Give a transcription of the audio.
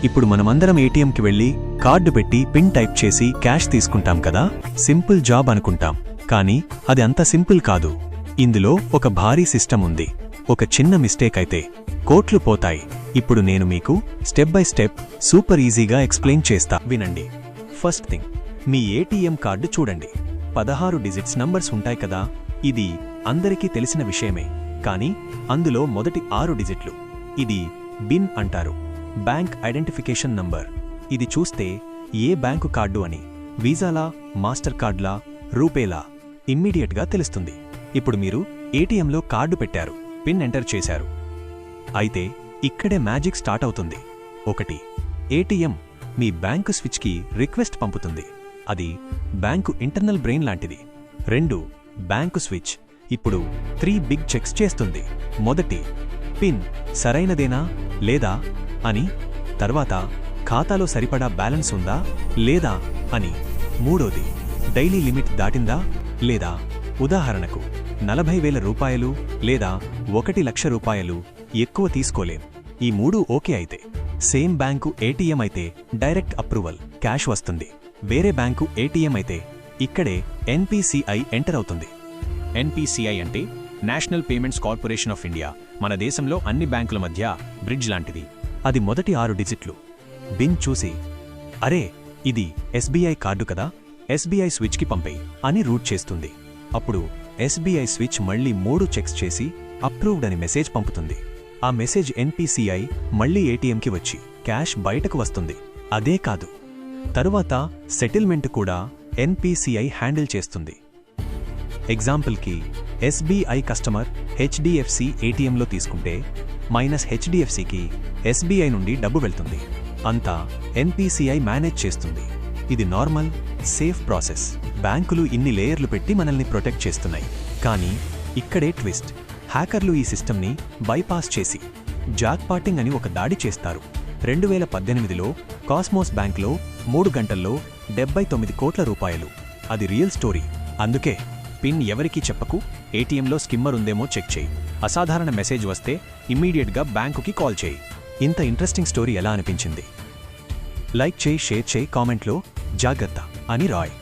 ఇప్పుడు మనమందరం ఏటీఎంకి వెళ్ళి కార్డు పెట్టి పిన్ టైప్ చేసి క్యాష్ తీసుకుంటాం కదా, సింపుల్ జాబ్ అనుకుంటాం. కానీ అది అంత సింపుల్ కాదు. ఇందులో ఒక భారీ సిస్టమ్ ఉంది. ఒక చిన్న మిస్టేక్ అయితే కోట్లు పోతాయి. ఇప్పుడు నేను మీకు స్టెప్ బై స్టెప్ సూపర్ ఈజీగా ఎక్స్ప్లెయిన్ చేస్తా, వినండి. ఫస్ట్ థింగ్, మీ ఏటీఎం కార్డు చూడండి. 16 డిజిట్స్ నంబర్స్ ఉంటాయి కదా. ఇది అందరికీ తెలిసిన విషయమే. కానీ అందులో మొదటి 6 డిజిట్లు ఇది బిన్ అంటారు, బ్యాంక్ ఐడెంటిఫికేషన్ నంబర్. ఇది చూస్తే ఏ బ్యాంకు కార్డు అని, వీసాలా, మాస్టర్ కార్డ్లా, రూపేలా ఇమ్మీడియట్గా తెలుస్తుంది. ఇప్పుడు మీరు ఏటీఎంలో కార్డు పెట్టారు, పిన్ ఎంటర్ చేశారు. అయితే ఇక్కడే మ్యాజిక్ స్టార్ట్ అవుతుంది. 1. ఏటీఎం మీ బ్యాంకు స్విచ్కి రిక్వెస్ట్ పంపుతుంది. అది బ్యాంకు ఇంటర్నల్ బ్రెయిన్ లాంటిది. 2. బ్యాంకు స్విచ్ ఇప్పుడు 3 బిగ్ చెక్స్ చేస్తుంది. మొదటి, పిన్ సరైనదేనా లేదా అని. తర్వాత, ఖాతాలో సరిపడా బ్యాలెన్స్ ఉందా లేదా అని. 3వది, డైలీ లిమిట్ దాటిందా లేదా. ఉదాహరణకు 40,000 రూపాయలు లేదా 1,00,000 రూపాయలు ఎక్కువ తీసుకోలేం. ఈ 3 ఓకే అయితే, సేమ్ బ్యాంకు ఏటీఎం అయితే డైరెక్ట్ అప్రూవల్, క్యాష్ వస్తుంది. వేరే బ్యాంకు ఏటీఎం అయితే ఇక్కడే ఎన్పీసీఐ ఎంటర్ అవుతుంది. ఎన్పీసీఐ అంటే national payments corporation of India. మన దేశంలో అన్ని బ్యాంకుల మధ్య బ్రిడ్జ్ లాంటిది. అది మొదటి 6 డిజిట్లు. బిన్ చూసి, అరే ఇది ఎస్బీఐ కార్డు కదా, ఎస్బీఐ స్విచ్కి పంపేయి అని రూట్ చేస్తుంది. అప్పుడు ఎస్బీఐ స్విచ్ మళ్లీ 3 చెక్స్ చేసి అప్రూవ్డ్ అని మెసేజ్ పంపుతుంది. ఆ మెసేజ్ ఎన్పీసీఐ మళ్లీ ఏటీఎంకి వచ్చి క్యాష్ బయటకు వస్తుంది. అదే కాదు, తరువాత సెటిల్మెంట్ కూడా ఎన్పీసీఐ హ్యాండిల్ చేస్తుంది. ఎగ్జాంపుల్కి, ఎస్బీఐ కస్టమర్ హెచ్డిఎఫ్సి ఏటీఎంలో తీసుకుంటే మైనస్ హెచ్డిఎఫ్సికి ఎస్బీఐ నుండి డబ్బు వెళ్తుంది. అంతా ఎన్పీసీఐ మేనేజ్ చేస్తుంది. ఇది నార్మల్, సేఫ్ ప్రాసెస్. బ్యాంకులు ఇన్ని లేయర్లు పెట్టి మనల్ని ప్రొటెక్ట్ చేస్తున్నాయి. కానీ ఇక్కడే ట్విస్ట్. హ్యాకర్లు ఈ సిస్టమ్ని బైపాస్ చేసి జాక్పాటింగ్ అని ఒక దాడి చేస్తారు. 2018లో కాస్మోస్ బ్యాంక్లో 3 గంటల్లో 79 కోట్ల రూపాయలు. అది రియల్ స్టోరీ. అందుకే పిన్ ఎవరికీ చెప్పకు, ఏటీఎంలో స్కిమ్మర్ ఉందేమో చెక్ చేయి. అసాధారణ మెసేజ్ వస్తే ఇమ్మీడియట్గా బ్యాంకుకి కాల్ చేయి. ఇంత ఇంట్రెస్టింగ్ స్టోరీ ఎలా అనిపించింది? లైక్ చేయి, షేర్ చేయి, కామెంట్లో జాగ్రత్త అని రాయ్.